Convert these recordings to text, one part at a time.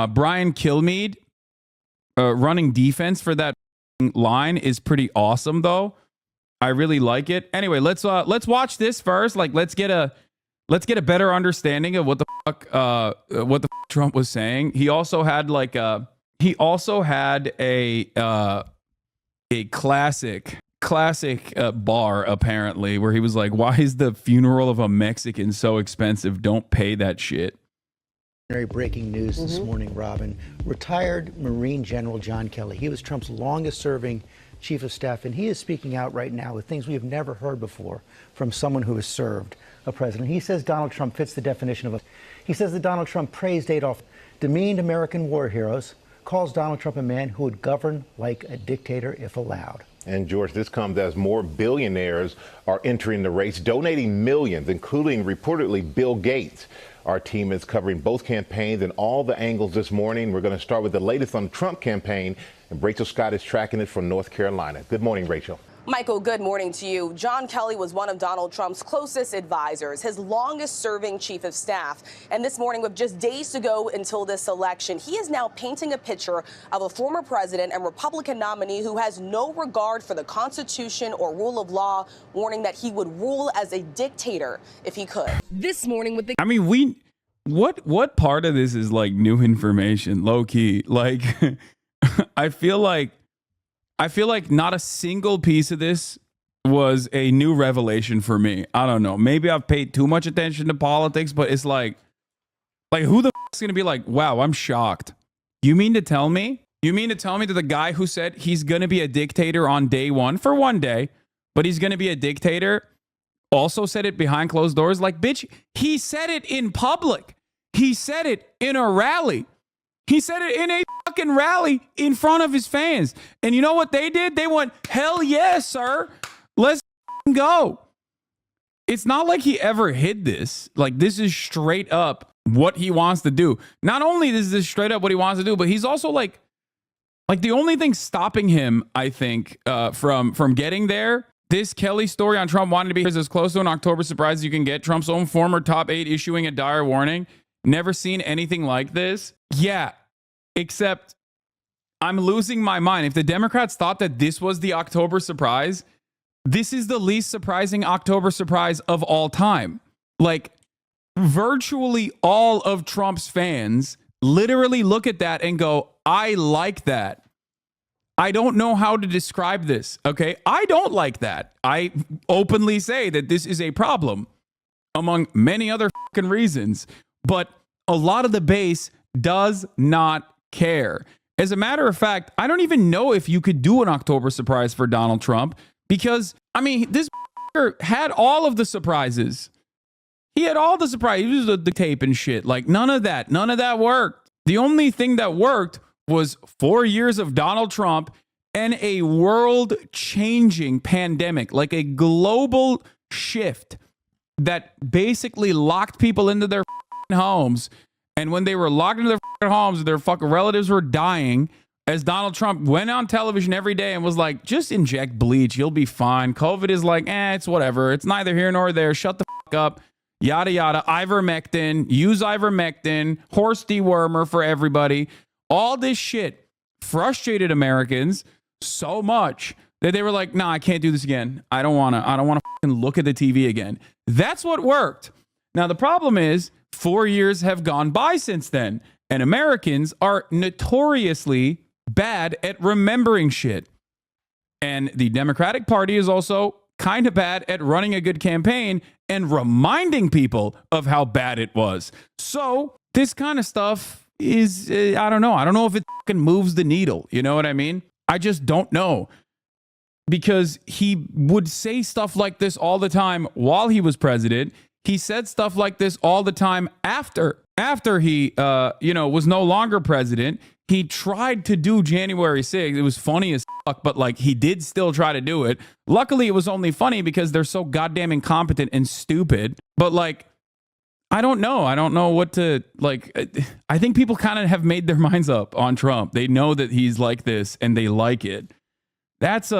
Brian Kilmeade running defense for that line is pretty awesome, though. I really like it. Anyway, let's watch this first. Like, let's get a better understanding of what the fuck Trump was saying. He also had a classic bar, apparently, where he was like, why is the funeral of a Mexican so expensive? Don't pay that shit. Breaking news this morning, Robin. Retired Marine General John Kelly. He was Trump's longest serving chief of staff, and he is speaking out right now with things we have never heard before from someone who has served a president. He says Donald Trump fits the definition of a... He says that Donald Trump praised Adolf, demeaned American war heroes, calls Donald Trump a man who would govern like a dictator if allowed. And George, this comes as more billionaires are entering the race, donating millions, including reportedly Bill Gates. Our team is covering both campaigns and all the angles this morning. We're going to start with the latest on the Trump campaign, and Rachel Scott is tracking it from North Carolina. Good morning, Rachel. Michael, good morning to you. John Kelly was one of Donald Trump's closest advisors, his longest serving chief of staff. And this morning, with just days to go until this election, he is now painting a picture of a former president and Republican nominee who has no regard for the Constitution or rule of law, warning that he would rule as a dictator if he could. This morning with the... I mean, what part of this is like new information, low key? Like, I feel like not a single piece of this was a new revelation for me. I don't know. Maybe I've paid too much attention to politics, but it's like who the f is going to be like, wow, I'm shocked. You mean to tell me that the guy who said he's going to be a dictator on day one for one day, but he's going to be a dictator, also said it behind closed doors? Like, bitch, he said it in public. He said it in a rally. He said it in a fucking rally in front of his fans. And you know what they did? They went, hell yes, sir. Let's go. It's not like he ever hid this. Like, this is straight up what he wants to do. Not only is this straight up what he wants to do, but he's also like the only thing stopping him, I think, from getting there. This Kelly story on Trump wanting to be as close to an October surprise as you can get. Trump's own former top 8 issuing a dire warning. Never seen anything like this. Yeah, except I'm losing my mind. If the Democrats thought that this was the October surprise, this is the least surprising October surprise of all time. Like, virtually all of Trump's fans literally look at that and go, I like that. I don't know how to describe this, okay? I don't like that. I openly say that this is a problem among many other fucking reasons. But a lot of the base does not care. As a matter of fact, I don't even know if you could do an October surprise for Donald Trump because, I mean, this had all of the surprises. He had all the surprises. He was the tape and shit. Like, none of that worked. The only thing that worked was 4 years of Donald Trump and a world-changing pandemic, like a global shift that basically locked people into their homes. And when they were locked into their homes, their fucking relatives were dying, as Donald Trump went on television every day and was like, just inject bleach, you'll be fine. COVID is like, it's whatever. It's neither here nor there. Shut the fuck up. Yada, yada. Ivermectin. Use ivermectin. Horse dewormer for everybody. All this shit frustrated Americans so much that they were like, nah, I can't do this again. I don't want to fucking look at the TV again. That's what worked. Now, the problem is 4 years have gone by since then, and Americans are notoriously bad at remembering shit. And the Democratic Party is also kind of bad at running a good campaign and reminding people of how bad it was. So this kind of stuff is, I don't know. I don't know if it fucking moves the needle. You know what I mean? I just don't know. Because he would say stuff like this all the time while he was president. He said stuff like this all the time after he, was no longer president. He tried to do January 6th. It was funny as fuck, but like he did still try to do it. Luckily, it was only funny because they're so goddamn incompetent and stupid. But like, I don't know. I don't know what to like. I think people kind of have made their minds up on Trump. They know that he's like this and they like it. That's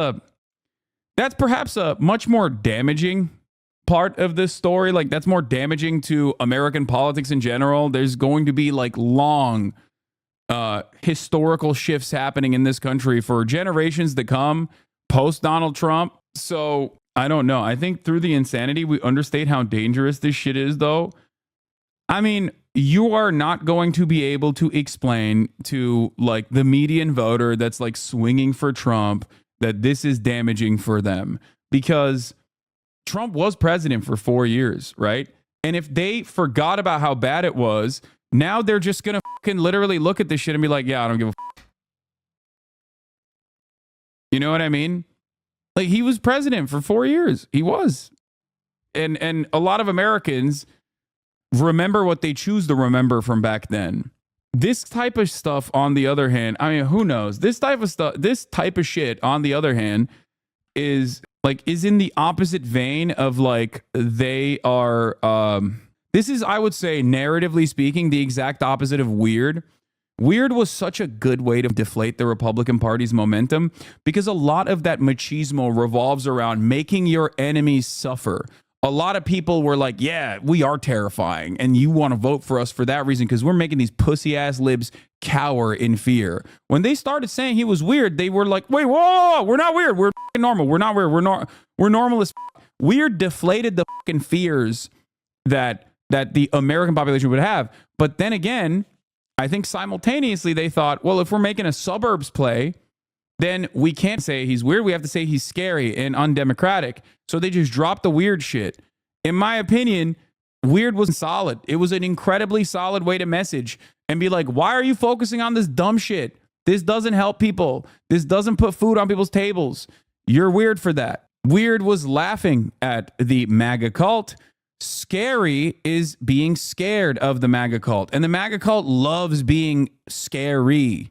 perhaps a much more damaging part of this story. Like, that's more damaging to American politics in general. There's going to be like long historical shifts happening in this country for generations to come post Donald Trump. So I don't know. I think through the insanity, we understate how dangerous this shit is, though. I mean, you are not going to be able to explain to like the median voter that's like swinging for Trump that this is damaging for them, because Trump was president for 4 years, right? And if they forgot about how bad it was, now they're just going to fucking literally look at this shit and be like, yeah, I don't give a fuck. You know what I mean? Like, he was president for 4 years. He was. And a lot of Americans remember what they choose to remember from back then. This type of stuff, on the other hand, I mean, who knows? This type of shit, on the other hand, is in the opposite vein of like, they are, this is, I would say, narratively speaking, the exact opposite of weird. Weird was such a good way to deflate the Republican Party's momentum, because a lot of that machismo revolves around making your enemies suffer. A lot of people were like, yeah, we are terrifying, and you want to vote for us for that reason because we're making these pussy-ass libs cower in fear. When they started saying he was weird, they were like, wait, whoa, we're not weird. We're normal. We're not weird. We're normal as weird deflated the fucking fears that the American population would have. But then again, I think simultaneously they thought, well, if we're making a suburbs play, then we can't say he's weird. We have to say he's scary and undemocratic. So they just dropped the weird shit. In my opinion, weird was solid. It was an incredibly solid way to message and be like, why are you focusing on this dumb shit? This doesn't help people. This doesn't put food on people's tables. You're weird for that. Weird was laughing at the MAGA cult. Scary is being scared of the MAGA cult. And the MAGA cult loves being scary.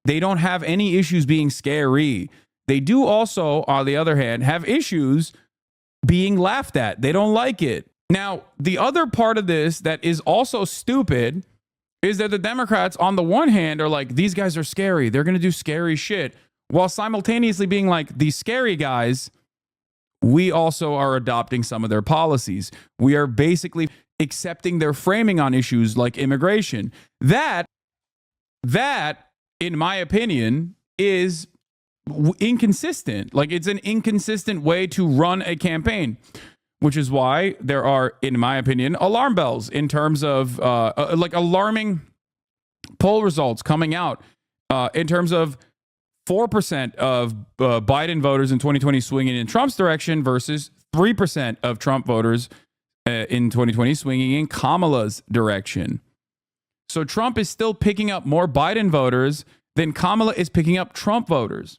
They don't have any issues being scary. They do also, on the other hand, have issues being laughed at. They don't like it. Now, the other part of this that is also stupid is that the Democrats, on the one hand, are like, these guys are scary. They're going to do scary shit. While simultaneously being like, these scary guys, we also are adopting some of their policies. We are basically accepting their framing on issues like immigration. That, in my opinion, is inconsistent. Like, it's an inconsistent way to run a campaign, which is why there are, in my opinion, alarm bells in terms of like alarming poll results coming out in terms of 4% of Biden voters in 2020 swinging in Trump's direction versus 3% of Trump voters in 2020 swinging in Kamala's direction. So Trump is still picking up more Biden voters than Kamala is picking up Trump voters,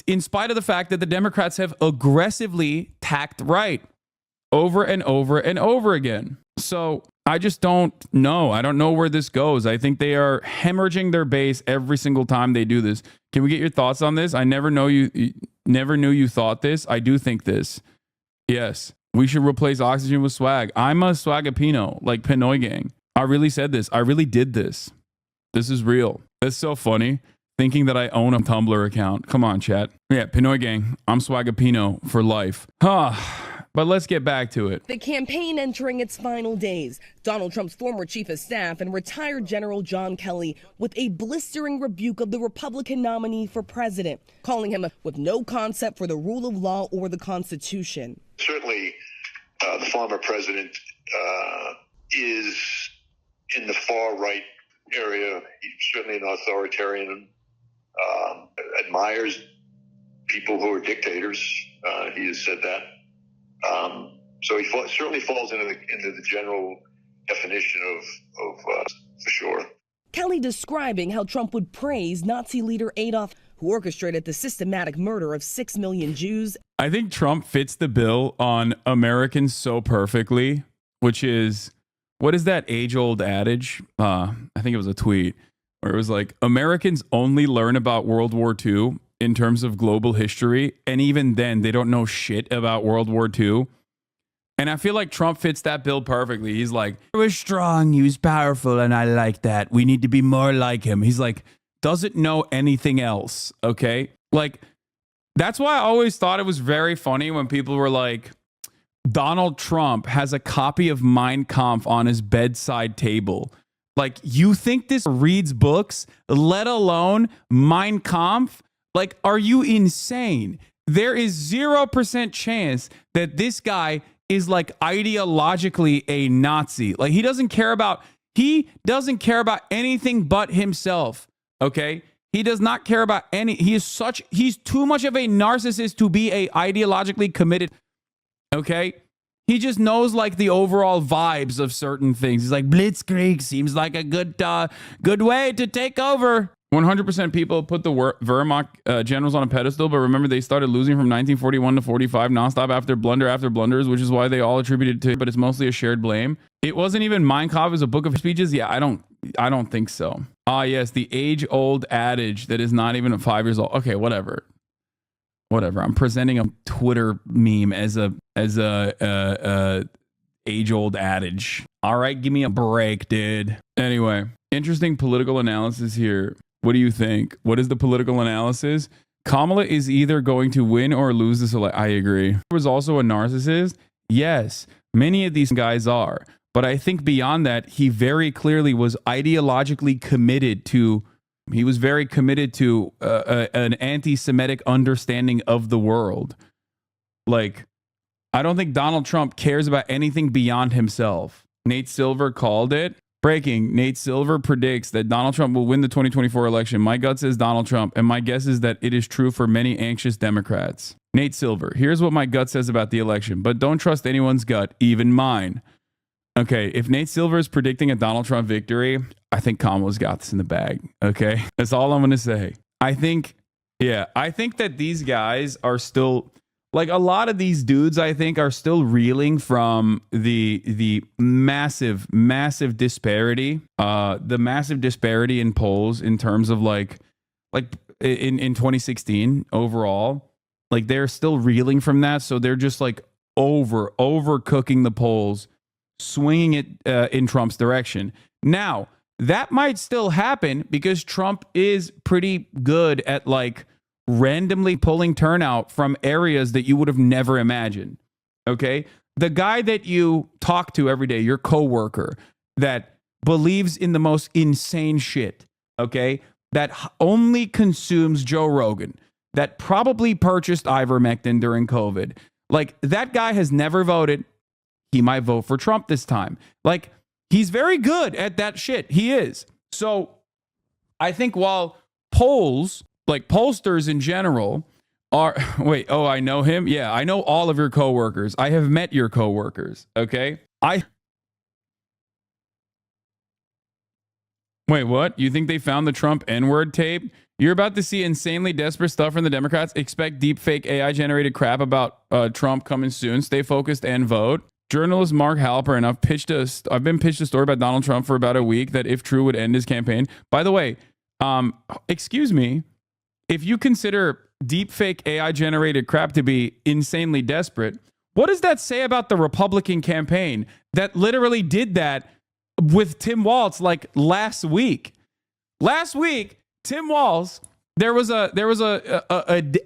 in spite of the fact that the Democrats have aggressively tacked right over and over and over again. So I just don't know. I don't know where this goes. I think they are hemorrhaging their base every single time they do this. Can we get your thoughts on this? I never knew you thought this. I do think this. Yes, we should replace oxygen with swag. I'm a swagapino, like Pinoy Gang. I really said this. I really did this. This is real. That's so funny. Thinking that I own a Tumblr account. Come on, chat. Yeah, Pinoy Gang. I'm swagapino for life. But let's get back to it. The campaign entering its final days. Donald Trump's former chief of staff and retired General John Kelly with a blistering rebuke of the Republican nominee for president, calling him with no concept for the rule of law or the Constitution. Certainly, the former president is in the far right area. He's certainly an authoritarian, admires people who are dictators. He has said that. So he certainly falls into the general definition of for sure. Kelly describing how Trump would praise Nazi leader Adolf, who orchestrated the systematic murder of 6 million Jews. I think Trump fits the bill on Americans so perfectly, which is, what is that age-old adage? I think it was a tweet where it was like, Americans only learn about World War II in terms of global history, and even then, they don't know shit about World War II. And I feel like Trump fits that bill perfectly. He's like, he was strong, he was powerful, and I like that. We need to be more like him. He's like, doesn't know anything else, okay? Like, that's why I always thought it was very funny when people were like, Donald Trump has a copy of Mein Kampf on his bedside table. Like, you think this reads books, let alone Mein Kampf? Like, are you insane? There is 0% chance that this guy is like ideologically a Nazi. Like, he doesn't care about anything but himself. Okay? He does not care about he's too much of a narcissist to be a ideologically committed. Okay? He just knows like the overall vibes of certain things. He's like, Blitzkrieg seems like a good way to take over. 100% people put the Wehrmacht generals on a pedestal, but remember they started losing from 1941 to 45 nonstop after blunders, which is why they all attributed to, but it's mostly a shared blame. It wasn't even Mein Kampf as a book of speeches. Yeah, I don't think so. Ah, yes, the age-old adage that is not even 5 years old. Okay, whatever. I'm presenting a Twitter meme as a age-old adage. All right, give me a break, dude. Anyway, interesting political analysis here. What do you think? What is the political analysis? Kamala is either going to win or lose this election. I agree. He was also a narcissist. Yes, many of these guys are. But I think beyond that, he very clearly was ideologically committed to, he was very committed to an anti-Semitic understanding of the world. Like, I don't think Donald Trump cares about anything beyond himself. Nate Silver called it. Breaking, Nate Silver predicts that Donald Trump will win the 2024 election. My gut says Donald Trump, and my guess is that it is true for many anxious Democrats. Nate Silver, here's what my gut says about the election, but don't trust anyone's gut, even mine. Okay, if Nate Silver is predicting a Donald Trump victory, I think Kamala's got this in the bag. Okay, that's all I'm going to say. I think that these guys are still, like, a lot of these dudes, I think, are still reeling from the massive disparity, the massive disparity in polls in terms of like in 2016 overall. Like, they're still reeling from that, so they're just like overcooking the polls, swinging it in Trump's direction. Now, that might still happen because Trump is pretty good at like randomly pulling turnout from areas that you would have never imagined. Okay? The guy that you talk to every day, your coworker, that believes in the most insane shit, okay? That only consumes Joe Rogan, that probably purchased ivermectin during COVID. Like, that guy has never voted. He might vote for Trump this time. Like, he's very good at that shit. He is. So I think while polls, like pollsters in general, are, I know him? Yeah, I know all of your coworkers. I have met your coworkers, okay? Wait, what? You think they found the Trump N-word tape? You're about to see insanely desperate stuff from the Democrats. Expect deepfake AI-generated crap about Trump coming soon. Stay focused and vote. Journalist Mark Halperin, I've been pitched a story about Donald Trump for about a week that, if true, would end his campaign. By the way, excuse me, if you consider deepfake AI-generated crap to be insanely desperate, what does that say about the Republican campaign that literally did that with Tim Walz like last week? Last week, Tim Walz, there was a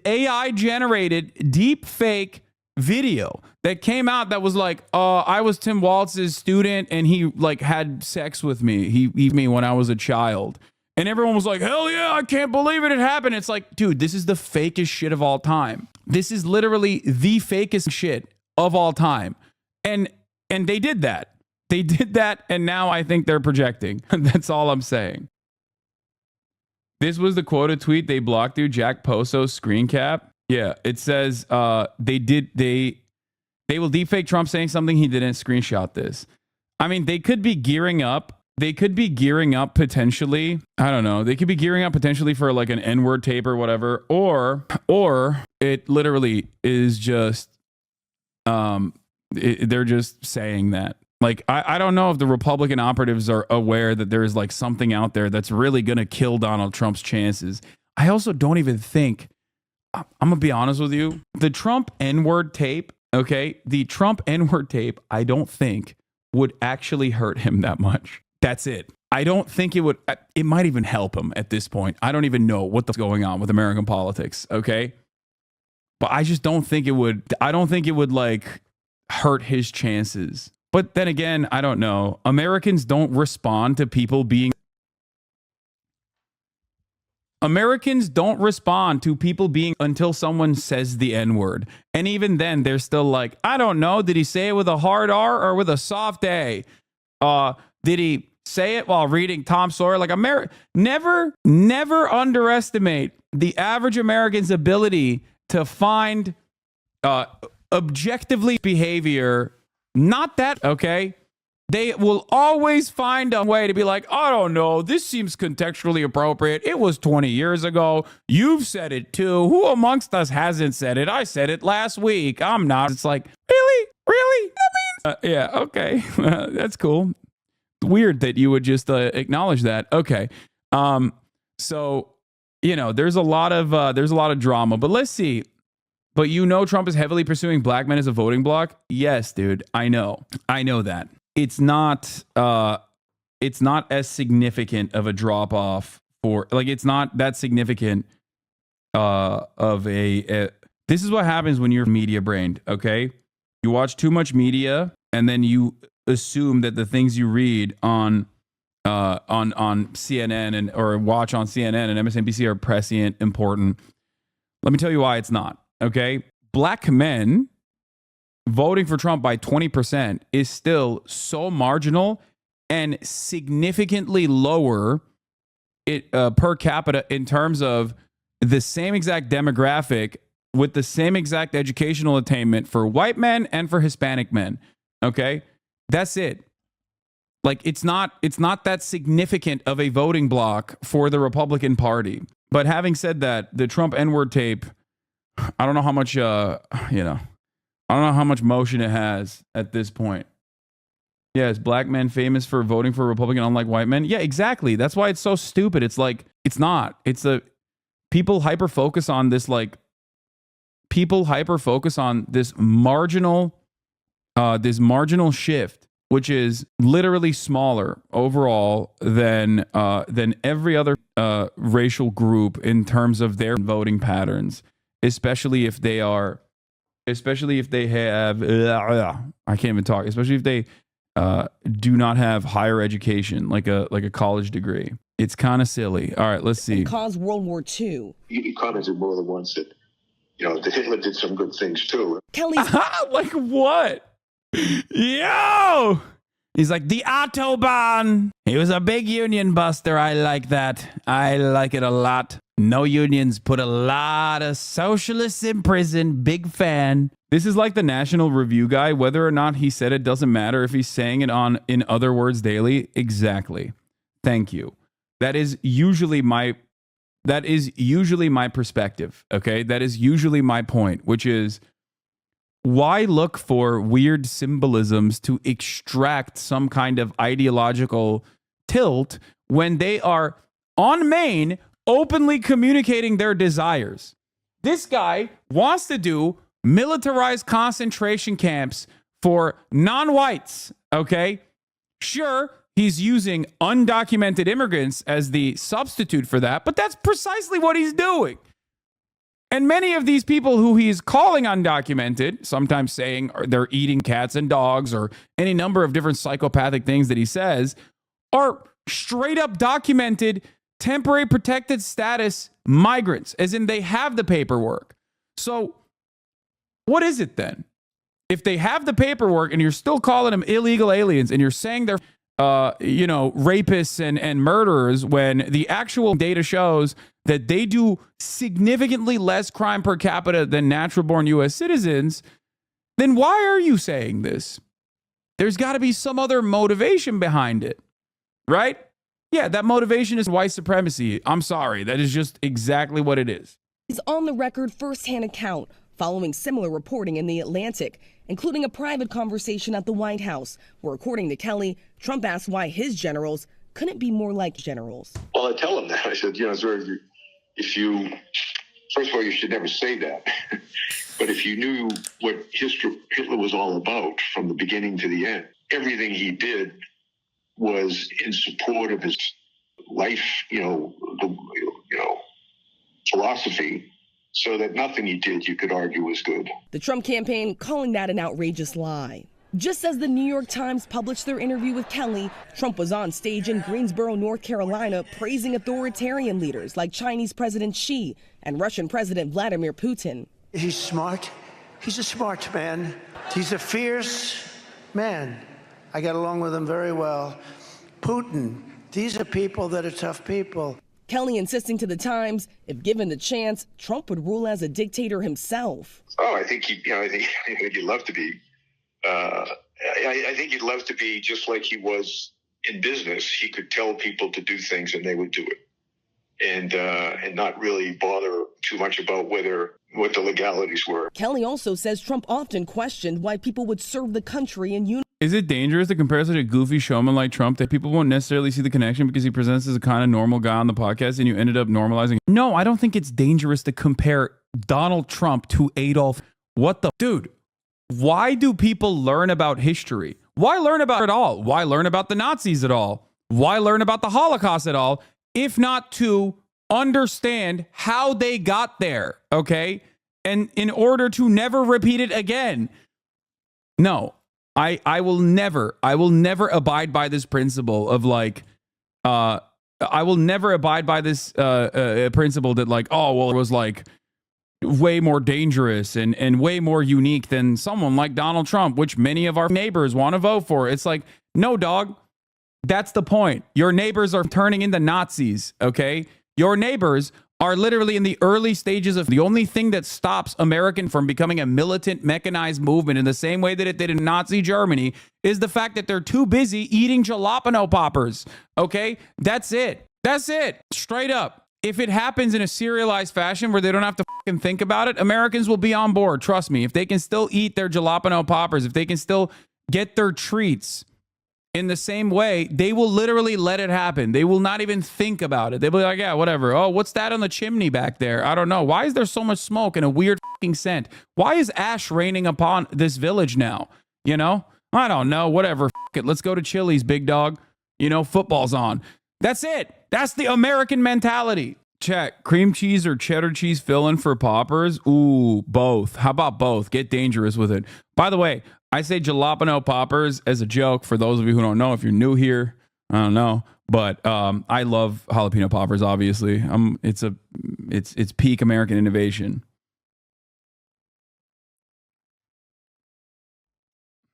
AI-generated deepfake video that came out that was like, I was Tim Walz's student and he like had sex with me. He me when I was a child. And everyone was like, hell yeah, I can't believe it had It's like, dude, this is the fakest shit of all time. This is literally the fakest shit of all time. And they did that. They did that, and now I think they're projecting. That's all I'm saying. This was the quoted tweet they blocked through Jack Poso's screen cap. Yeah, it says they will deepfake Trump saying something he didn't. Screenshot this. I mean, they could be gearing up. They could be gearing up potentially. I don't know. They could be gearing up potentially for like an N-word tape or whatever. Or it literally is just they're just saying that. Like, I don't know if the Republican operatives are aware that there is like something out there that's really going to kill Donald Trump's chances. I also don't even think, I'm going to be honest with you, the Trump N-word tape, okay, the Trump N-word tape, I don't think would actually hurt him that much. That's it. I don't think it would. It might even help him at this point. I don't even know what's going on with American politics, okay? But I just don't think it would. I don't think it would like hurt his chances. But then again, I don't know. Americans don't respond to people being until someone says the N-word. And even then, they're still like, I don't know. Did he say it with a hard R or with a soft A? Did he say it while reading Tom Sawyer? Like, never underestimate the average American's ability to find objectively behavior. Not that, okay? They will always find a way to be like, I don't know, this seems contextually appropriate. It was 20 years ago. You've said it too. Who amongst us hasn't said it? I said it last week. I'm not. It's like, really? Really? That means... yeah, okay. That's cool. Weird that you would just acknowledge that. Okay. So, you know, there's a lot of drama, but let's see. But you know Trump is heavily pursuing black men as a voting bloc? Yes, dude. I know that. It's not as significant of a drop off for, like, it's not that significant of a this is what happens when you're media brained, okay? You watch too much media and then you assume that the things you read on CNN or watch on CNN and MSNBC are prescient, important. Let me tell you why it's not. Okay, black men voting for Trump by 20% is still so marginal and significantly lower per capita in terms of the same exact demographic with the same exact educational attainment for white men and for Hispanic men. Okay, that's it. Like, it's not that significant of a voting bloc for the Republican Party. But having said that, the Trump N-word tape, I don't know how much, I don't know how much motion it has at this point. Yeah, is black men famous for voting for a Republican unlike white men? Yeah, exactly. That's why it's so stupid. It's like, it's not. It's people hyper focus on this, like, this marginal shift, which is literally smaller overall than every other racial group in terms of their voting patterns. Especially if they have, I can't even talk, especially if they do not have higher education, like a college degree. It's kind of silly. All right, let's see. Caused World War II. He commented more than once that, that Hitler did some good things too. Kelly's like what? Yo! He's like, the Autobahn. He was a big union buster. I like that. I like it a lot. No unions, put a lot of socialists in prison. Big fan. This is like the National Review guy. Whether or not he said it doesn't matter if he's saying it on In Other Words Daily. Exactly. Thank you. That is usually my perspective. Okay. That is usually my point, which is, why look for weird symbolisms to extract some kind of ideological tilt when they are on main openly communicating their desires? This guy wants to do militarized concentration camps for non-whites, okay? Sure, he's using undocumented immigrants as the substitute for that, but that's precisely what he's doing. And many of these people who he's calling undocumented, sometimes saying they're eating cats and dogs or any number of different psychopathic things that he says, are straight up documented temporary protected status migrants, as in they have the paperwork. So what is it then? If they have the paperwork and you're still calling them illegal aliens and you're saying they're rapists and murderers, when the actual data shows that they do significantly less crime per capita than natural-born U.S. citizens, then why are you saying this? There's got to be some other motivation behind it, right? Yeah, that motivation is white supremacy. I'm sorry. That is just exactly what it is. He's on the record first-hand account following similar reporting in The Atlantic, including a private conversation at the White House, where, according to Kelly, Trump asked why his generals couldn't be more like generals. Well, I tell him that. I said, if you, first of all, you should never say that. But if you knew what Hitler was all about from the beginning to the end, everything he did was in support of his life, philosophy, so that nothing he did you could argue was good. The Trump campaign calling that an outrageous lie. Just as the New York Times published their interview with Kelly, Trump was on stage in Greensboro, North Carolina, praising authoritarian leaders like Chinese President Xi and Russian President Vladimir Putin. He's smart. He's a smart man. He's a fierce man. I get along with him very well. Putin, these are people that are tough people. Kelly insisting to the Times, if given the chance, Trump would rule as a dictator himself. Oh, I think I think he'd love to be. I think he'd love to be just like he was in business. He could tell people to do things and they would do it, and not really bother too much about what the legalities were. Kelly also says Trump often questioned why people would serve the country in uniform. Is it dangerous to compare such a goofy showman like Trump that people won't necessarily see the connection because he presents as a kind of normal guy on the podcast and you ended up normalizing? No, I don't think it's dangerous to compare Donald Trump to Adolf. What the dude? Why do people learn about history? Why learn about it all? Why learn about the Nazis at all? Why learn about the Holocaust at all? If not to understand how they got there, okay? And in order to never repeat it again. No. I will never abide by this principle of like, I will never abide by this principle that like, oh, well, it was like way more dangerous and way more unique than someone like Donald Trump, which many of our neighbors want to vote for. It's like, no, dog, that's the point. Your neighbors are turning into Nazis, okay? Your neighbors are literally in the early stages of the only thing that stops American from becoming a militant mechanized movement in the same way that it did in Nazi Germany is the fact that they're too busy eating jalapeno poppers. Okay, that's it. That's it. Straight up. If it happens in a serialized fashion where they don't have to fucking think about it, Americans will be on board. Trust me. If they can still eat their jalapeno poppers, if they can still get their treats in the same way, they will literally let it happen. They will not even think about it. They'll be like, yeah, whatever. Oh, what's that on the chimney back there? I don't know. Why is there so much smoke and a weird fucking scent? Why is ash raining upon this village now? You know? I don't know. Whatever. Fuck it. Let's go to Chili's, big dog. You know, football's on. That's it. That's the American mentality. Check. Cream cheese or cheddar cheese filling for poppers? Ooh, both. How about both? Get dangerous with it. By the way, I say jalapeno poppers as a joke for those of you who don't know. If you're new here, I don't know, but I love jalapeno poppers. Obviously, it's peak American innovation.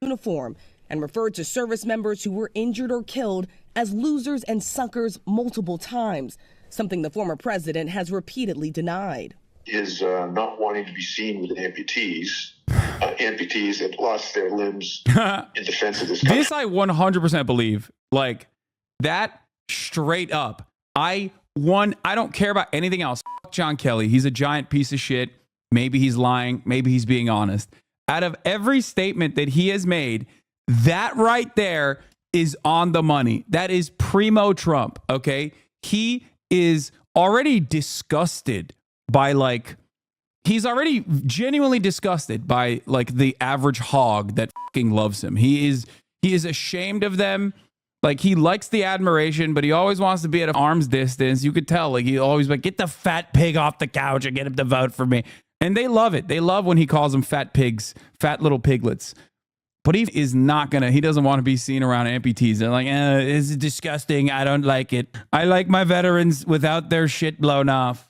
Uniform and referred to service members who were injured or killed as losers and suckers multiple times, something the former president has repeatedly denied. Is not wanting to be seen with amputees that lost their limbs in defense of this country. This I 100% believe. Like that straight up. I don't care about anything else. Fuck John Kelly. He's a giant piece of shit. Maybe he's lying. Maybe he's being honest. Out of every statement that he has made, that right there is on the money. That is primo Trump. Okay. He is already disgusted by like, he's already genuinely disgusted by like the average hog that fucking loves him. He is ashamed of them. Like he likes the admiration, but he always wants to be at arm's distance. You could tell, like he always like, get the fat pig off the couch and get him to vote for me. And they love it. They love when he calls them fat pigs, fat little piglets. But he is not gonna, he doesn't want to be seen around amputees. They're like, it's disgusting. I don't like it. I like my veterans without their shit blown off.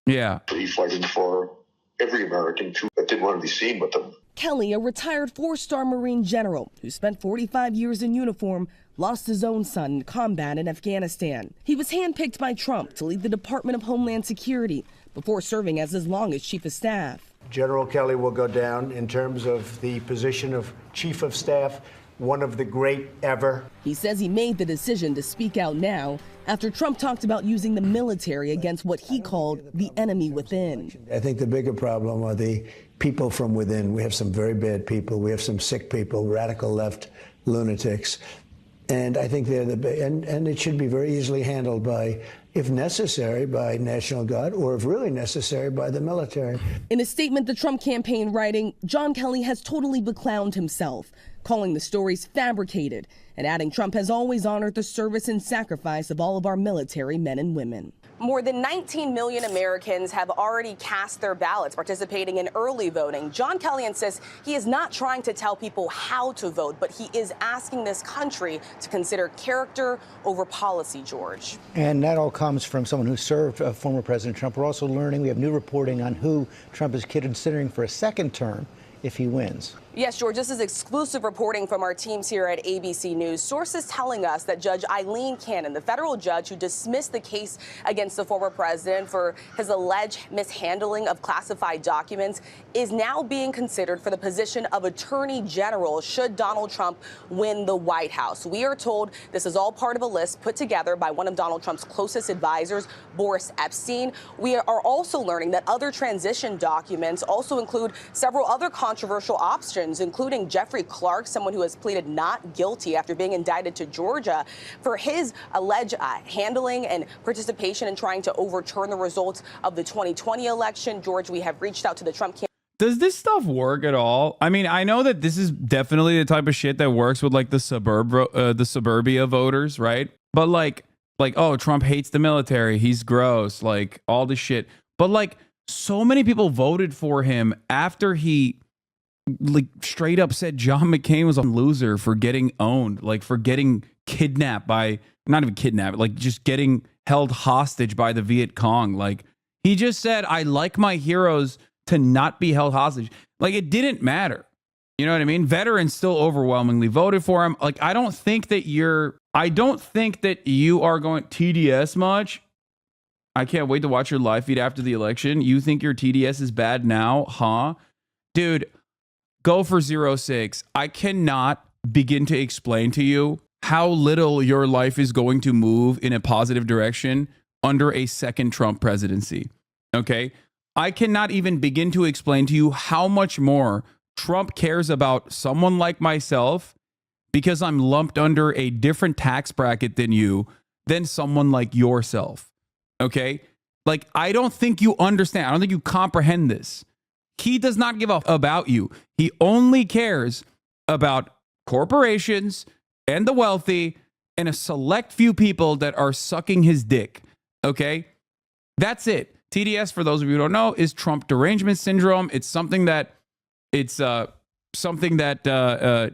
Yeah. He's fighting for every American that didn't want to be seen with them. Kelly, a retired 4-star Marine general who spent 45 years in uniform, lost his own son in combat in Afghanistan. He was handpicked by Trump to lead the Department of Homeland Security before serving as his longest chief of staff. General Kelly will go down in terms of the position of chief of staff, one of the great ever. He says he made the decision to speak out now after Trump talked about using the military against what he called the enemy within. I think the bigger problem are the people from within. We have some very bad people. We have some sick people, radical left lunatics. And I think they're and it should be very easily handled by, if necessary, by National Guard, or if really necessary, by the military. In a statement the Trump campaign writing, John Kelly has totally beclowned himself, calling the stories fabricated and adding Trump has always honored the service and sacrifice of all of our military men and women. More than 19 million Americans have already cast their ballots, participating in early voting. John Kelly insists he is not trying to tell people how to vote, but he is asking this country to consider character over policy, George. And that all comes from someone who served former President Trump. We're also learning, we have new reporting on who Trump is considering for a second term if he wins. Yes, George, this is exclusive reporting from our teams here at ABC News. Sources telling us that Judge Eileen Cannon, the federal judge who dismissed the case against the former president for his alleged mishandling of classified documents, is now being considered for the position of Attorney General should Donald Trump win the White House. We are told this is all part of a list put together by one of Donald Trump's closest advisors, Boris Epstein. We are also learning that other transition documents also include several other controversial options, including Jeffrey Clark, someone who has pleaded not guilty after being indicted to Georgia for his alleged handling and participation in trying to overturn the results of the 2020 election. George, we have reached out to the Trump campaign. Does this stuff work at all? I mean, I know that this is definitely the type of shit that works with like the suburbia voters, right? But like, oh, Trump hates the military. He's gross, like all this shit. But like, so many people voted for him after he like straight up said John McCain was a loser for getting owned, like for getting kidnapped by, not even kidnapped, like just getting held hostage by the Viet Cong. Like he just said, I like my heroes to not be held hostage. Like it didn't matter. You know what I mean? Veterans still overwhelmingly voted for him. Like I don't think that you are going TDS much. I can't wait to watch your live feed after the election. You think your TDS is bad now, huh? Dude, go for 06. I cannot begin to explain to you how little your life is going to move in a positive direction under a second Trump presidency. Okay? I cannot even begin to explain to you how much more Trump cares about someone like myself because I'm lumped under a different tax bracket than you, than someone like yourself. Okay? Like, I don't think you understand. I don't think you comprehend this. He does not give a about you. He only cares about corporations and the wealthy and a select few people that are sucking his dick. Okay? That's it. TDS, for those of you who don't know, is Trump derangement syndrome. It's something that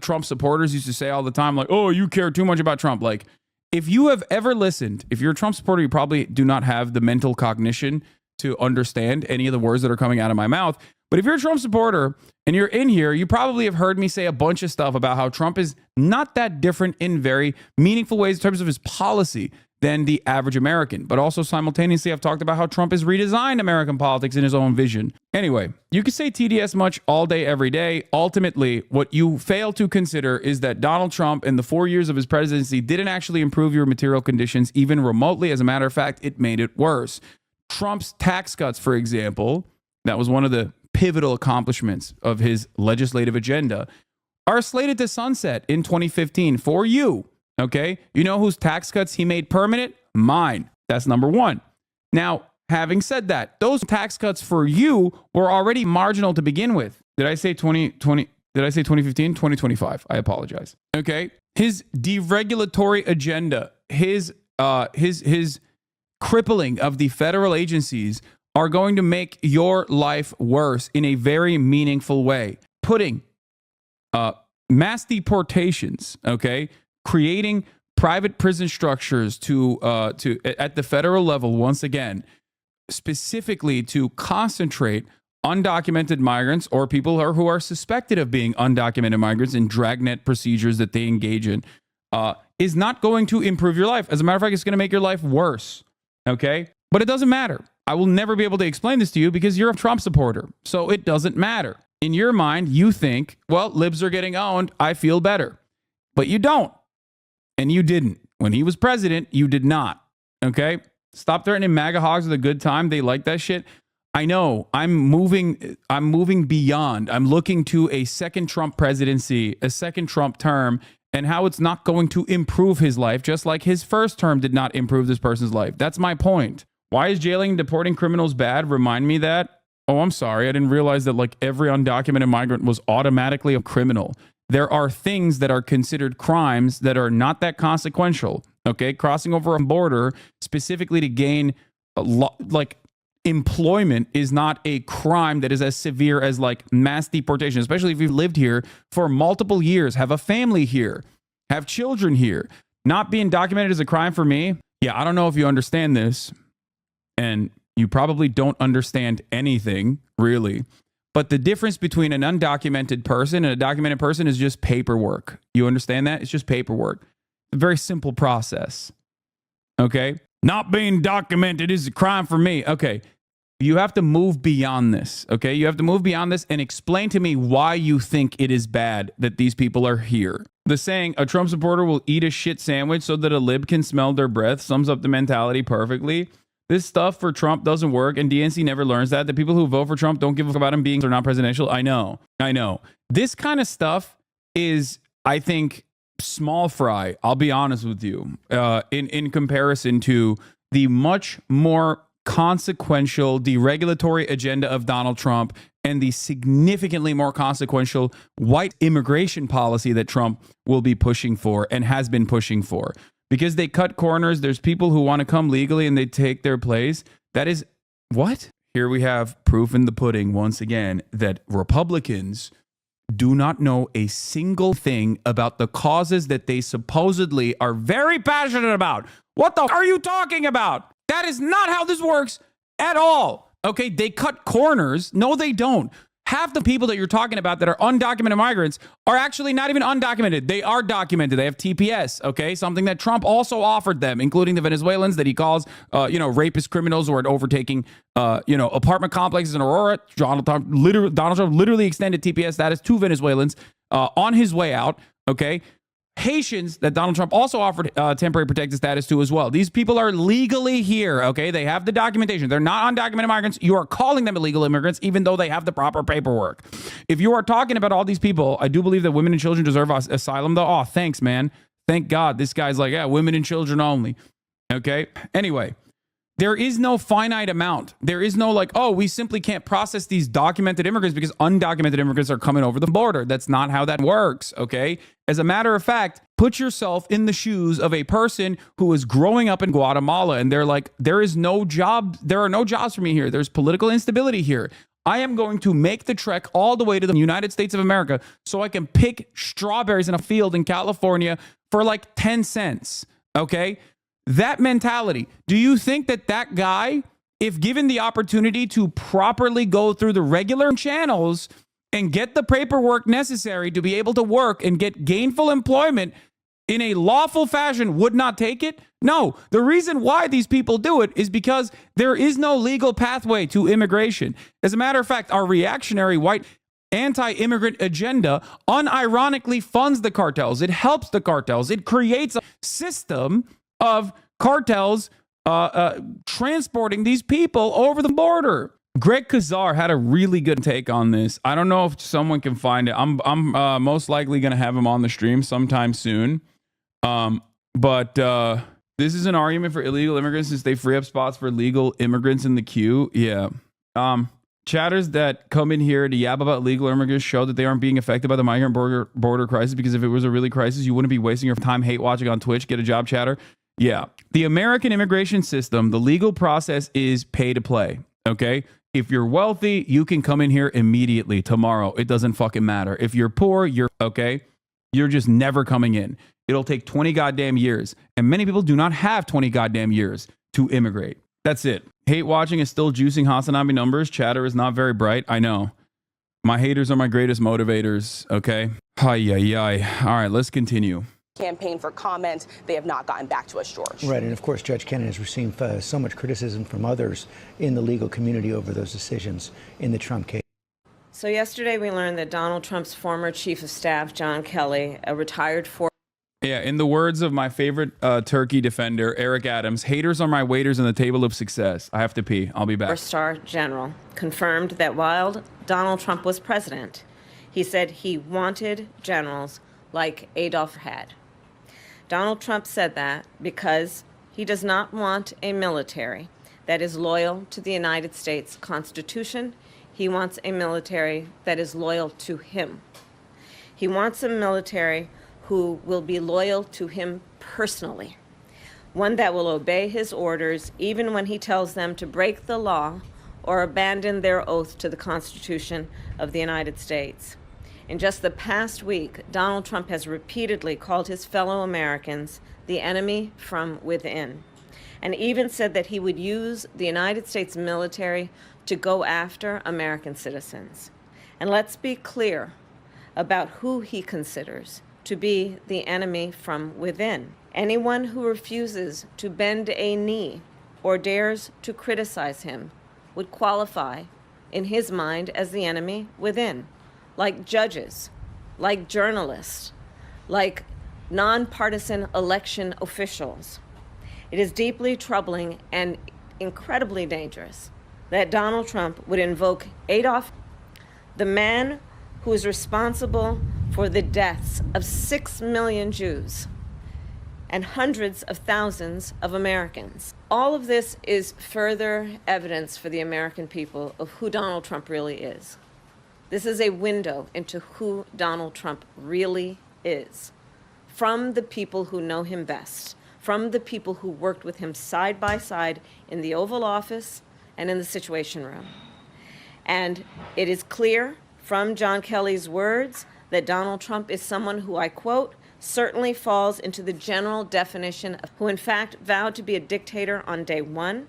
Trump supporters used to say all the time, like, oh, you care too much about Trump. Like, if you have ever listened, if you're a Trump supporter, you probably do not have the mental cognition to understand any of the words that are coming out of my mouth. But if you're a Trump supporter and you're in here, you probably have heard me say a bunch of stuff about how Trump is not that different in very meaningful ways in terms of his policy than the average American. But also simultaneously, I've talked about how Trump has redesigned American politics in his own vision. Anyway, you can say TDS much all day, every day. Ultimately, what you fail to consider is that Donald Trump in the 4 years of his presidency didn't actually improve your material conditions even remotely. As a matter of fact, it made it worse. Trump's tax cuts, for example, that was one of the pivotal accomplishments of his legislative agenda, are slated to sunset in 2015 for you. Okay? You know whose tax cuts he made permanent? Mine. That's number one. Now, having said that, those tax cuts for you were already marginal to begin with. Did I say 2020? Did I say 2015? 2025. I apologize. Okay? His deregulatory agenda, his crippling of the federal agencies are going to make your life worse in a very meaningful way. Putting mass deportations, okay, creating private prison structures to at the federal level once again, specifically to concentrate undocumented migrants or people who are suspected of being undocumented migrants in dragnet procedures that they engage in, is not going to improve your life. As a matter of fact, it's going to make your life worse. Okay, but it doesn't matter. I will never be able to explain this to you because you're a Trump supporter. So it doesn't matter. In your mind, you think, well, libs are getting owned. I feel better. But you don't. And you didn't. When he was president, you did not. Okay? Stop threatening MAGA hogs with a good time. They like that shit. I know. I'm moving beyond. I'm looking to a second Trump presidency, a second Trump term, and how it's not going to improve his life, just like his first term did not improve this person's life. That's my point. Why is jailing and deporting criminals bad? Remind me that. Oh, I'm sorry. I didn't realize that like every undocumented migrant was automatically a criminal. There are things that are considered crimes that are not that consequential. Okay, crossing over a border specifically to gain like employment is not a crime that is as severe as like mass deportation, especially if you've lived here for multiple years, have a family here, have children here. Not being documented is a crime for me. Yeah, I don't know if you understand this, and you probably don't understand anything, really. But the difference between an undocumented person and a documented person is just paperwork. You understand that? It's just paperwork. A very simple process. Okay? Not being documented is a crime for me. Okay. You have to move beyond this. Okay? You have to move beyond this and explain to me why you think it is bad that these people are here. The saying, a Trump supporter will eat a shit sandwich so that a lib can smell their breath, sums up the mentality perfectly. This stuff for Trump doesn't work, and DNC never learns that. The people who vote for Trump don't give a fuck about him being or not presidential. I know. This kind of stuff is, I think, small fry. I'll be honest with you, in comparison to the much more consequential deregulatory agenda of Donald Trump and the significantly more consequential white immigration policy that Trump will be pushing for and has been pushing for. Because they cut corners, there's people who want to come legally and they take their place. That is what? Here we have proof in the pudding once again that Republicans do not know a single thing about the causes that they supposedly are very passionate about. What the are you talking about? That is not how this works at all. Okay, they cut corners. No, they don't. Half the people that you're talking about that are undocumented migrants are actually not even undocumented. They are documented. They have TPS, okay? Something that Trump also offered them, including the Venezuelans that he calls, rapist criminals who are overtaking, apartment complexes in Aurora. Donald Trump literally extended TPS status to Venezuelans on his way out, okay? Haitians that Donald Trump also offered temporary protected status to as well. These people are legally here, okay? They have the documentation. They're not undocumented migrants. You are calling them illegal immigrants, even though they have the proper paperwork. If you are talking about all these people, I do believe that women and children deserve asylum, though. Oh, thanks, man. Thank God. This guy's like, yeah, women and children only, okay? Anyway, there is no finite amount. There is no like, oh, we simply can't process these documented immigrants because undocumented immigrants are coming over the border. That's not how that works, okay? As a matter of fact, put yourself in the shoes of a person who is growing up in Guatemala and they're like, there is no job. There are no jobs for me here. There's political instability here. I am going to make the trek all the way to the United States of America so I can pick strawberries in a field in California for like 10 cents, okay? That mentality. Do you think that guy, if given the opportunity to properly go through the regular channels and get the paperwork necessary to be able to work and get gainful employment in a lawful fashion, would not take it? No. The reason why these people do it is because there is no legal pathway to immigration. As a matter of fact, our reactionary white anti-immigrant agenda unironically funds the cartels. It helps the cartels. It creates a system of cartels transporting these people over the border. Greg Kazar had a really good take on this. I don't know if someone can find it. I'm most likely going to have him on the stream sometime soon. But this is an argument for illegal immigrants since they free up spots for legal immigrants in the queue. Yeah. Chatters that come in here to yab about legal immigrants show that they aren't being affected by the migrant border crisis, because if it was a really crisis, you wouldn't be wasting your time hate watching on Twitch. Get a job, chatter. Yeah. The American immigration system, the legal process is pay to play. Okay. If you're wealthy, you can come in here immediately tomorrow. It doesn't fucking matter. If you're poor, you're okay. You're just never coming in. It'll take 20 goddamn years. And many people do not have 20 goddamn years to immigrate. That's it. Hate watching is still juicing HasanAbi numbers. Chatter is not very bright. I know. My haters are my greatest motivators. Okay. Hi. All right, let's continue. Campaign for comment. They have not gotten back to us, George. Right, and of course, Judge Kennedy has received so much criticism from others in the legal community over those decisions in the Trump case. So yesterday we learned that Donald Trump's former chief of staff, John Kelly, a retired Yeah, in the words of my favorite turkey defender, Eric Adams, haters are my waiters on the table of success. I have to pee. I'll be back. Four-star general confirmed that while Donald Trump was president, he said he wanted generals like Adolf had. Donald Trump said that because he does not want a military that is loyal to the United States Constitution. He wants a military that is loyal to him. He wants a military who will be loyal to him personally. one that will obey his orders even when he tells them to break the law or abandon their oath to the Constitution of the United States. In just the past week, Donald Trump has repeatedly called his fellow Americans the enemy from within, and even said that he would use the United States military to go after American citizens. And let's be clear about who he considers to be the enemy from within. Anyone who refuses to bend a knee or dares to criticize him would qualify, in his mind, as the enemy within, like judges, like journalists, like nonpartisan election officials. It is deeply troubling and incredibly dangerous that Donald Trump would invoke Adolf, the man who is responsible for the deaths of 6 million Jews and hundreds of thousands of Americans. All of this is further evidence for the American people of who Donald Trump really is. This is a window into who Donald Trump really is, from the people who know him best, from the people who worked with him side by side in the Oval Office and in the Situation Room. And it is clear from John Kelly's words that Donald Trump is someone who, I quote, certainly falls into the general definition of who in fact vowed to be a dictator on day one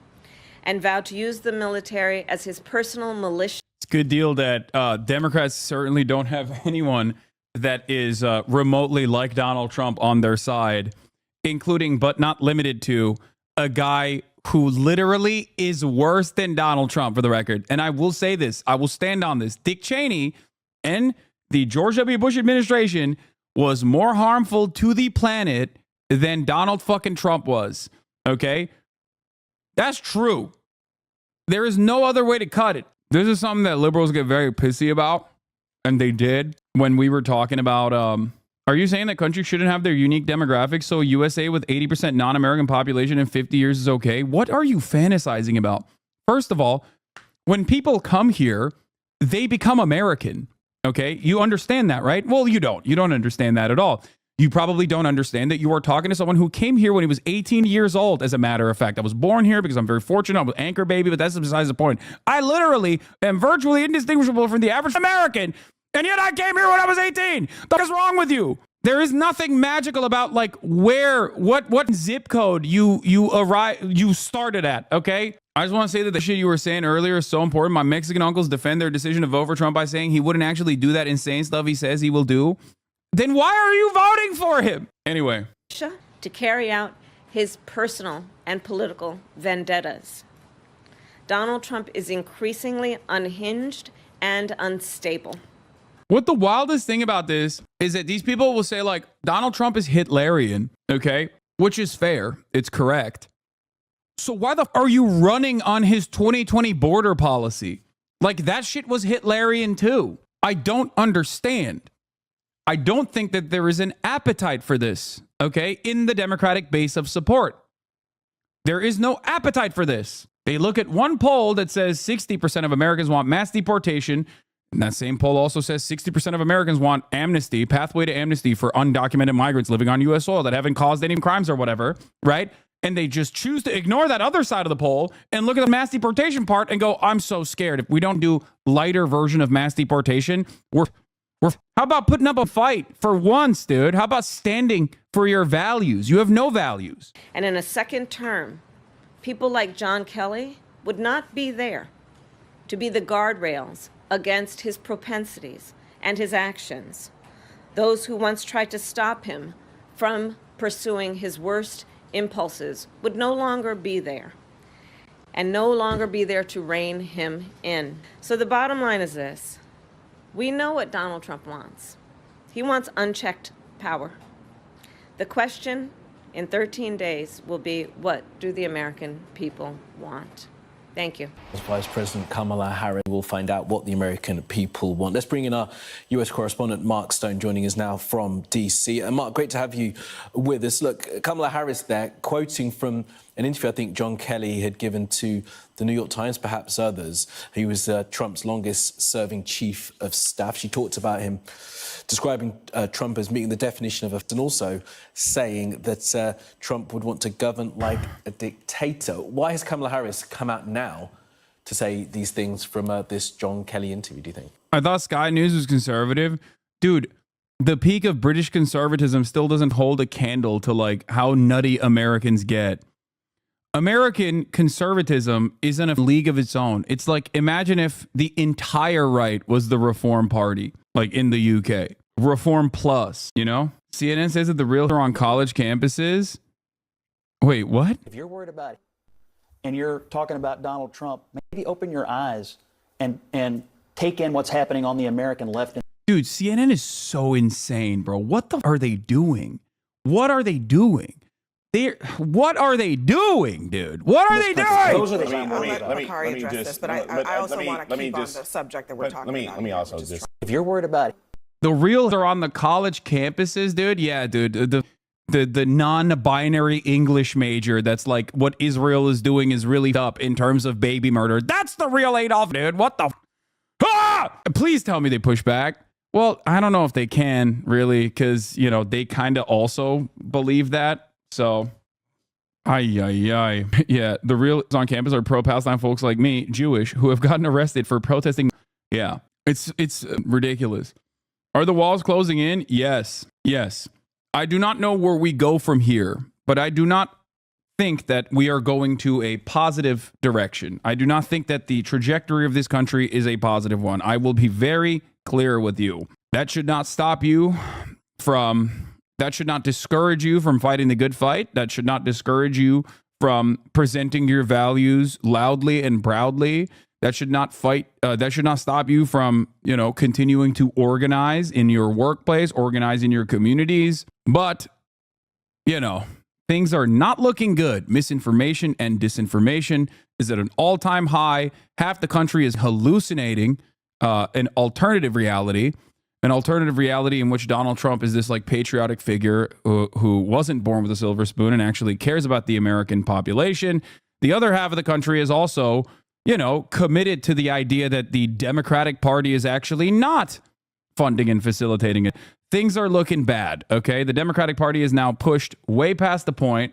and vowed to use the military as his personal militia. It's a good deal that Democrats certainly don't have anyone that is remotely like Donald Trump on their side, including but not limited to a guy who literally is worse than Donald Trump, for the record. And I will say this, I will stand on this. Dick Cheney and the George W. Bush administration was more harmful to the planet than Donald fucking Trump was. Okay? That's true. There is no other way to cut it. This is something that liberals get very pissy about, and they did when we were talking about, are you saying that countries shouldn't have their unique demographics, so USA with 80% non-American population in 50 years is okay? What are you fantasizing about? First of all, when people come here, they become American. Okay, you understand that, right? Well, you don't. You don't understand that at all. You probably don't understand that you are talking to someone who came here when he was 18 years old, as a matter of fact. I was born here because I'm very fortunate. I was an anchor baby, but that's besides the point. I literally am virtually indistinguishable from the average American, and yet I came here when I was 18. What is wrong with you? There is nothing magical about like what zip code you started at, okay? I just want to say that the shit you were saying earlier is so important. My Mexican uncles defend their decision to vote for Trump by saying he wouldn't actually do that insane stuff he says he will do. Then why are you voting for him? Anyway. To carry out his personal and political vendettas. Donald Trump is increasingly unhinged and unstable. What the wildest thing about this is that these people will say like Donald Trump is Hitlerian, okay? Which is fair. It's correct. So why the f are you running on his 2020 border policy? Like that shit was Hitlerian too. I don't understand. I don't think that there is an appetite for this, okay, in the Democratic base of support. There is no appetite for this. They look at one poll that says 60% of Americans want mass deportation. And that same poll also says 60% of Americans want amnesty, pathway to amnesty for undocumented migrants living on U.S. soil that haven't caused any crimes or whatever, right? And they just choose to ignore that other side of the poll and look at the mass deportation part and go, I'm so scared. If we don't do lighter version of mass deportation, how about putting up a fight for once, dude? How about standing for your values? You have no values. And in a second term, people like John Kelly would not be there to be the guardrails against his propensities and his actions. Those who once tried to stop him from pursuing his worst impulses would no longer be there and no longer be there to rein him in. So the bottom line is this. We know what Donald Trump wants. He wants unchecked power. The question in 13 days will be, what do the American people want? Thank you. As Vice President Kamala Harris will find out what the American people want. Let's bring in our U.S. correspondent, Mark Stone, joining us now from D.C. And Mark, great to have you with us. Look, Kamala Harris there, quoting from an interview I think John Kelly had given to the New York Times, perhaps others. He was Trump's longest-serving chief of staff. She talked about him describing Trump as meeting the definition of and also saying that Trump would want to govern like a dictator. Why has Kamala Harris come out now to say these things from this John Kelly interview, do you think? I thought Sky News was conservative. Dude, the peak of British conservatism still doesn't hold a candle to like how nutty Americans get. American conservatism is in a league of its own. It's like, imagine if the entire right was the Reform Party, like in the UK. Reform Plus, you know? CNN says that the real are on college campuses. Wait, what? If you're worried about it and you're talking about Donald Trump, maybe open your eyes and take in what's happening on the American left. Dude, CNN is so insane, bro. What the are they doing? What are they doing? What are they doing, dude? What are they doing? Those are the Let me address this, but I also want to keep on the subject that we're talking about. Let me also just. If you're worried about it. The real are on the college campuses, dude. Yeah, dude. The non-binary English major that's like what Israel is doing is really up in terms of baby murder. That's the real Adolf, dude. What the? Please tell me they push back. Well, I don't know if they can really, because you know they kind of also believe that. So, yeah, the real on campus are pro-Palestine folks like me, Jewish, who have gotten arrested for protesting. Yeah, it's ridiculous. Are the walls closing in? Yes. I do not know where we go from here, but I do not think that we are going to a positive direction. I do not think that the trajectory of this country is a positive one. I will be very clear with you. That should not stop you from... That should not discourage you from fighting the good fight. That should not discourage you from presenting your values loudly and proudly. That should not that should not stop you from, you know, continuing to organize in your workplace, organize in your communities. But, you know, things are not looking good. Misinformation and disinformation is at an all-time high. Half the country is hallucinating an alternative reality. An alternative reality in which Donald Trump is this like patriotic figure who wasn't born with a silver spoon and actually cares about the American population. The other half of the country is also, you know, committed to the idea that the Democratic Party is actually not funding and facilitating it. Things are looking bad, okay? The Democratic Party is now pushed way past the point.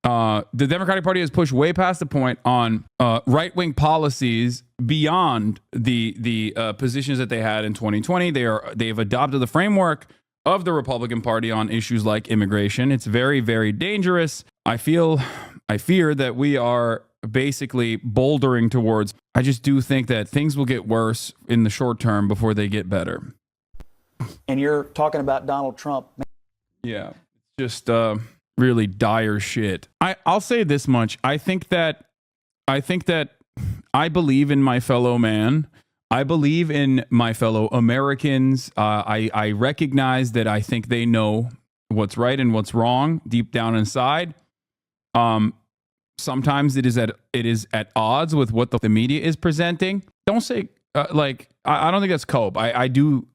The Democratic Party has pushed way past the point on right-wing policies beyond the positions that they had in 2020. They've adopted the framework of the Republican Party on issues like immigration. It's very, very dangerous. I fear that we are basically bouldering towards. I just do think that things will get worse in the short term before they get better. And you're talking about Donald Trump. Yeah, just really dire shit. I'll say this much. I think that I believe in my fellow man. I believe in my fellow Americans. I recognize that I think they know what's right and what's wrong deep down inside. Sometimes it is at odds with what the media is presenting. Don't say I don't think that's cope. I do.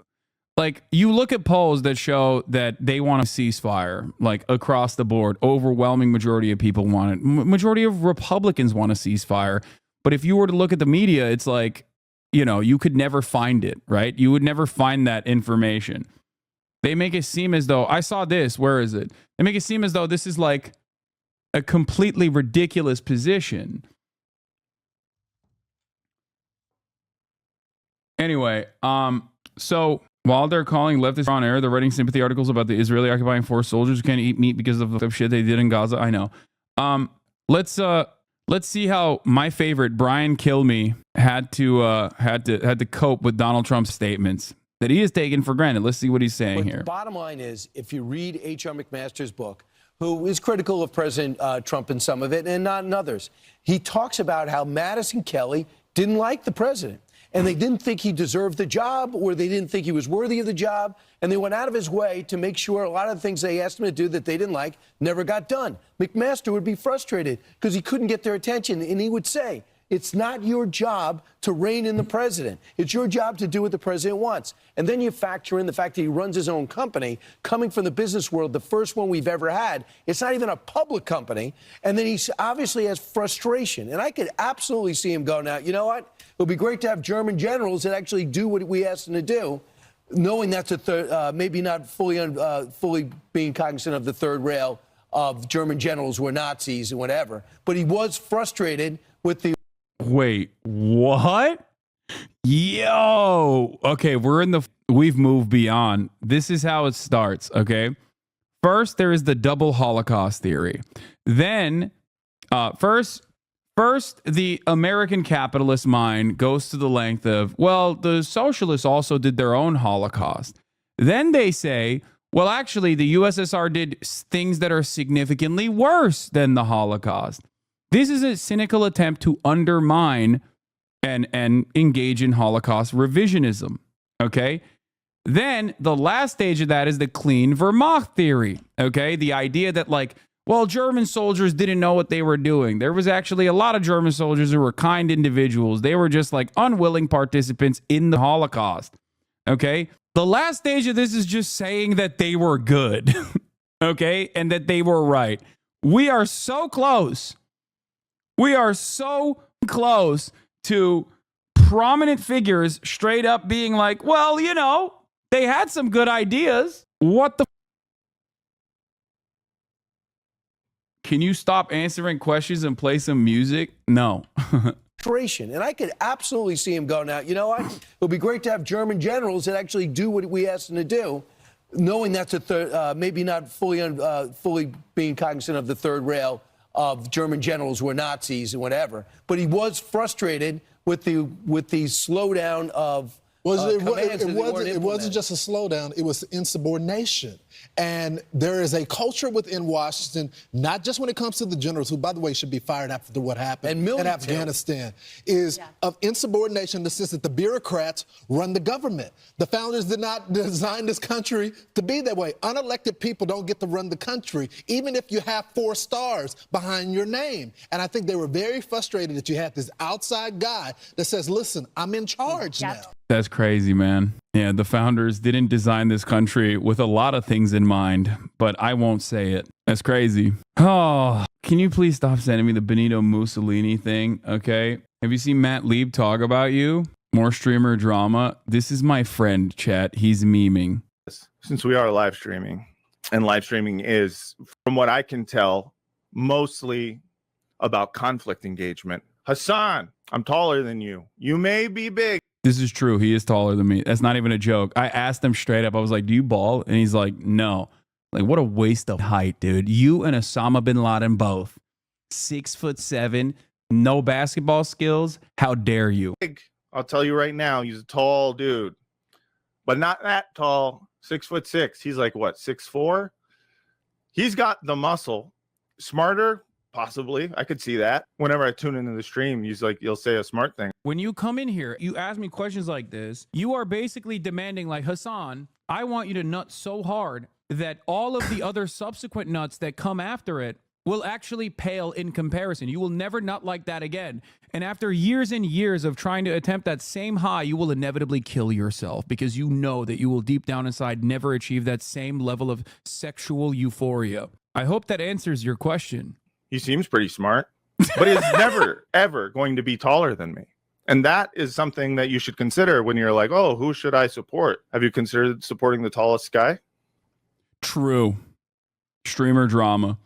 Like, you look at polls that show that they want a ceasefire, like across the board. Overwhelming majority of people want it. Majority of Republicans want a ceasefire. But if you were to look at the media, it's like, you know, you could never find it, right? You would never find that information. They make it seem as though, I saw this, where is it? They make it seem as though this is like a completely ridiculous position. Anyway, so while they're calling leftists on air, they're writing sympathy articles about the Israeli occupying force soldiers who can't eat meat because of the shit they did in Gaza. I know. Let's see how my favorite Brian Kilmeade had to cope with Donald Trump's statements that he has taken for granted. Let's see what he's saying here. The bottom line is, if you read H.R. McMaster's book, who is critical of President Trump in some of it and not in others, he talks about how Madison Kelly didn't like the president. And they didn't think he deserved the job, or they didn't think he was worthy of the job. And they went out of his way to make sure a lot of the things they asked him to do that they didn't like never got done. McMaster would be frustrated because he couldn't get their attention. And he would say, It's not your job to rein in the president. It's your job to do what the president wants. And then you factor in the fact that he runs his own company, coming from the business world, the first one we've ever had. It's not even a public company. And then he obviously has frustration. And I could absolutely see him go, now, you know what? It would be great to have German generals that actually do what we asked them to do, knowing that's a third, maybe not fully being cognizant of the third rail of German generals who were Nazis and whatever. But he was frustrated with the... Wait, what? Yo. Okay, we've moved beyond. This is how it starts, okay? First, there is the double Holocaust theory. Then, first, the American capitalist mind goes to the length of, well, the socialists also did their own Holocaust. Then they say, well, actually, the USSR did things that are significantly worse than the Holocaust. This is a cynical attempt to undermine and engage in Holocaust revisionism, okay? Then the last stage of that is the clean Wehrmacht theory, okay? The idea that, like, well, German soldiers didn't know what they were doing. There was actually a lot of German soldiers who were kind individuals. They were just like unwilling participants in the Holocaust, okay? The last stage of this is just saying that they were good, okay? And that they were right. We are so close. We are so close to prominent figures straight up being like, well, you know, they had some good ideas. What the? Can you stop answering questions and play some music? No. And I could absolutely see him go, now, you know what? It would be great to have German generals that actually do what we asked them to do, knowing that's a third, maybe not fully being cognizant of the third rail of German generals who were Nazis and whatever. But he was frustrated with the slowdown of It wasn't just a slowdown, it was insubordination. And there is a culture within Washington, not just when it comes to the generals, who, by the way, should be fired after what happened in Afghanistan, of insubordination in the sense that the bureaucrats run the government. The founders did not design this country to be that way. Unelected people don't get to run the country, even if you have 4 stars behind your name. And I think they were very frustrated that you had this outside guy that says, listen, I'm in charge now. That's crazy, man. Yeah, the founders didn't design this country with a lot of things in mind, but I won't say it. That's crazy. Oh, can you please stop sending me the Benito Mussolini thing, okay? Have you seen Matt Lieb talk about you? More streamer drama. This is my friend, chat. He's memeing. Since we are live streaming, and live streaming is, from what I can tell, mostly about conflict engagement. Hasan, I'm taller than you. You may be big. This is true. He is taller than me. That's not even a joke. I asked him straight up. I was like, do you ball? And he's like, no. Like, what a waste of height, dude. You and Osama bin Laden both. 6'7", no basketball skills. How dare you? I'll tell you right now, he's a tall dude. But not that tall. 6'6". He's like, what, 6'4"? He's got the muscle. Smarter? Possibly. I could see that. Whenever I tune into the stream, you'll say a smart thing. When you come in here, you ask me questions like this, you are basically demanding, like, Hasan, I want you to nut so hard that all of the other subsequent nuts that come after it will actually pale in comparison. You will never nut like that again. And after years and years of trying to attempt that same high, you will inevitably kill yourself because you know that you will deep down inside never achieve that same level of sexual euphoria. I hope that answers your question. He seems pretty smart, but he's never, ever going to be taller than me. And that is something that you should consider when you're like, oh, who should I support? Have you considered supporting the tallest guy? True. Streamer drama.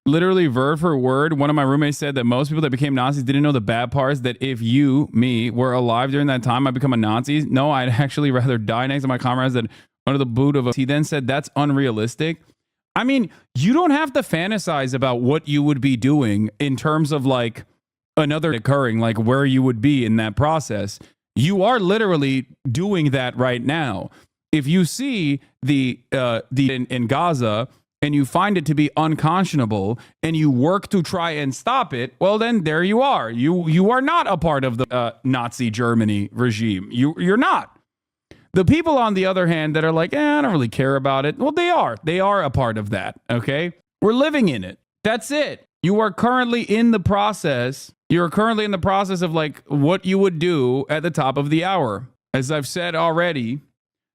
Literally word for word, one of my roommates said that most people that became Nazis didn't know the bad parts, that if me, were alive during that time, I'd become a Nazi. No, I'd actually rather die next to my comrades than under the boot of a... He then said that's unrealistic. I mean, you don't have to fantasize about what you would be doing in terms of like another occurring, like where you would be in that process. You are literally doing that right now. If you see the in Gaza and you find it to be unconscionable and you work to try and stop it, well, then there you are. You are not a part of the Nazi Germany regime. You're not. The people, on the other hand, that are like, I don't really care about it. Well, they are. They are a part of that, okay? We're living in it. That's it. You are currently in the process. You're currently in the process of like what you would do at the top of the hour. As I've said already,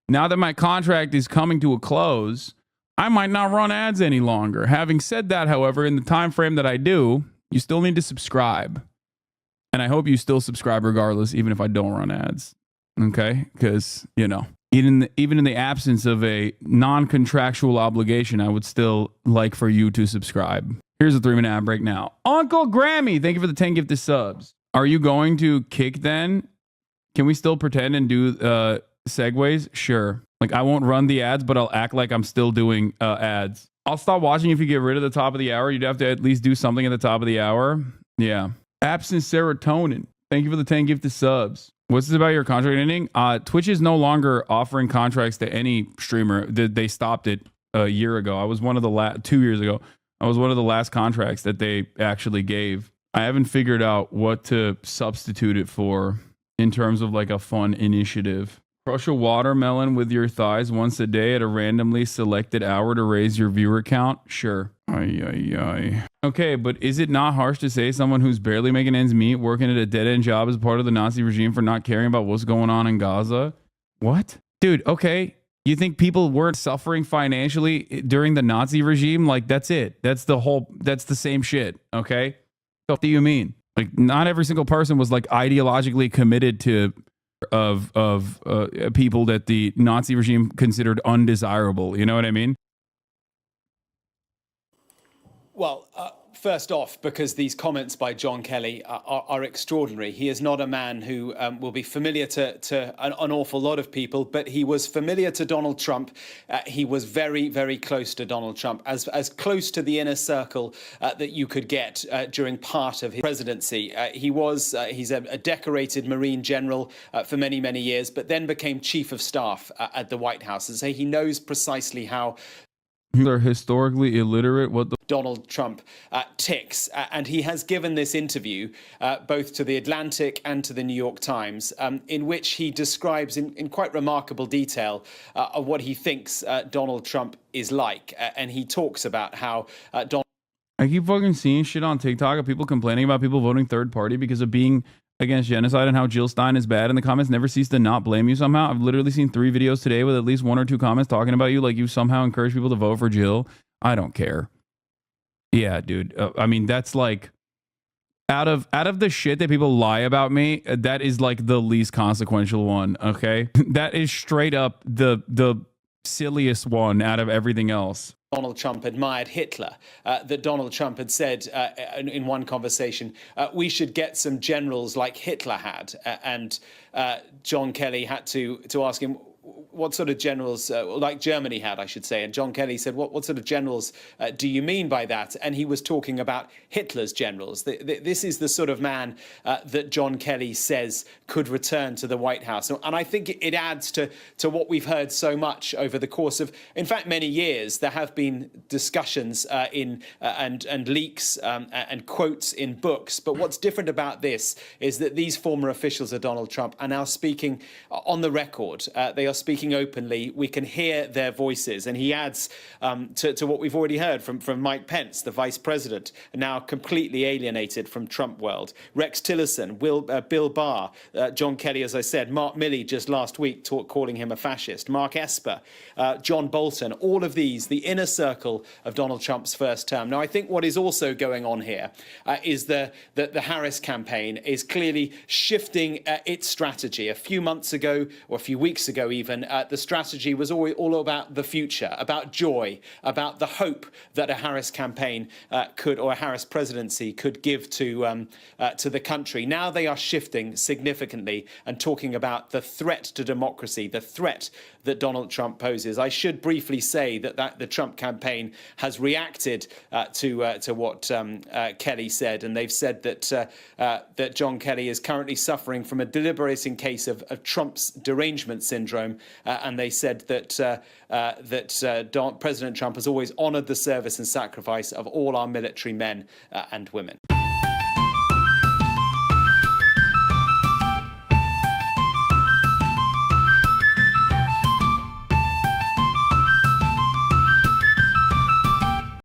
now that my contract is coming to a close, I might not run ads any longer. Having said that, however, in the time frame that I do, you still need to subscribe. And I hope you still subscribe regardless, even if I don't run ads. Okay? Because, you know, even in the absence of a non-contractual obligation, I would still like for you to subscribe. Here's a 3-minute ad break now. Uncle Grammy, thank you for the 10 gifted subs. Are you going to kick then? Can we still pretend and do segues? Sure. Like, I won't run the ads, but I'll act like I'm still doing ads. I'll stop watching if you get rid of the top of the hour. You'd have to at least do something at the top of the hour. Yeah. Absent serotonin. Thank you for the 10 gifted subs. What's this about your contract ending? Twitch is no longer offering contracts to any streamer. They stopped it a year ago. I was one of the 2 years ago. I was one of the last contracts that they actually gave. I haven't figured out what to substitute it for in terms of like a fun initiative. Crush a watermelon with your thighs once a day at a randomly selected hour to raise your viewer count? Sure. Okay, but is it not harsh to say someone who's barely making ends meet, working at a dead-end job as part of the Nazi regime for not caring about what's going on in Gaza? What? Dude, okay. You think people weren't suffering financially during the Nazi regime? Like, that's it. That's the same shit, okay? What do you mean? Like, not every single person was like ideologically committed to people that the Nazi regime considered undesirable. You know what I mean? Well, first off, because these comments by John Kelly are extraordinary. He is not a man who will be familiar to an awful lot of people, but he was familiar to Donald Trump. He was very, very close to Donald Trump, as close to the inner circle that you could get during part of his presidency. He's a decorated Marine general for many, many years, but then became chief of staff at the White House. And so he knows precisely how they're historically illiterate. What the Donald Trump ticks. And he has given this interview both to The Atlantic and to the New York Times, in which he describes in quite remarkable detail of what he thinks Donald Trump is like. And he talks about how Donald... I keep fucking seeing shit on TikTok of people complaining about people voting third party because of being against genocide and how Jill Stein is bad, and the comments never cease to not blame you somehow. I've literally seen 3 videos today with at least 1 or 2 comments talking about you like you somehow encourage people to vote for Jill. I don't care. Yeah, dude. I mean, that's like out of the shit that people lie about me, that is like the least consequential one, okay? That is straight up the silliest one out of everything else. Donald Trump admired Hitler, that Donald Trump had said in one conversation, we should get some generals like Hitler had. And John Kelly had to ask him, what sort of generals, like Germany had, I should say. And John Kelly said, what sort of generals do you mean by that? And he was talking about Hitler's generals. This is the sort of man that John Kelly says could return to the White House. And I think it adds to what we've heard so much over the course of, in fact, many years. There have been discussions and leaks and quotes in books. But what's different about this is that these former officials of Donald Trump are now speaking on the record. They are speaking openly. We can hear their voices. And he adds to what we've already heard from Mike Pence, the vice president, now completely alienated from Trump world. Rex Tillerson, Bill Barr, John Kelly, as I said, Mark Milley just last week calling him a fascist, Mark Esper, John Bolton, all of these, the inner circle of Donald Trump's first term. Now, I think what is also going on here is that the Harris campaign is clearly shifting its strategy. A few months ago, or a few weeks ago even, the strategy was all about the future, about joy, about the hope that a Harris campaign or a Harris presidency could give to the country. Now they are shifting significantly and talking about the threat to democracy, the threat that Donald Trump poses. I should briefly say that the Trump campaign has reacted to what Kelly said, and they've said that John Kelly is currently suffering from a debilitating case of Trump's derangement syndrome, and they said that President Trump has always honored the service and sacrifice of all our military men and women.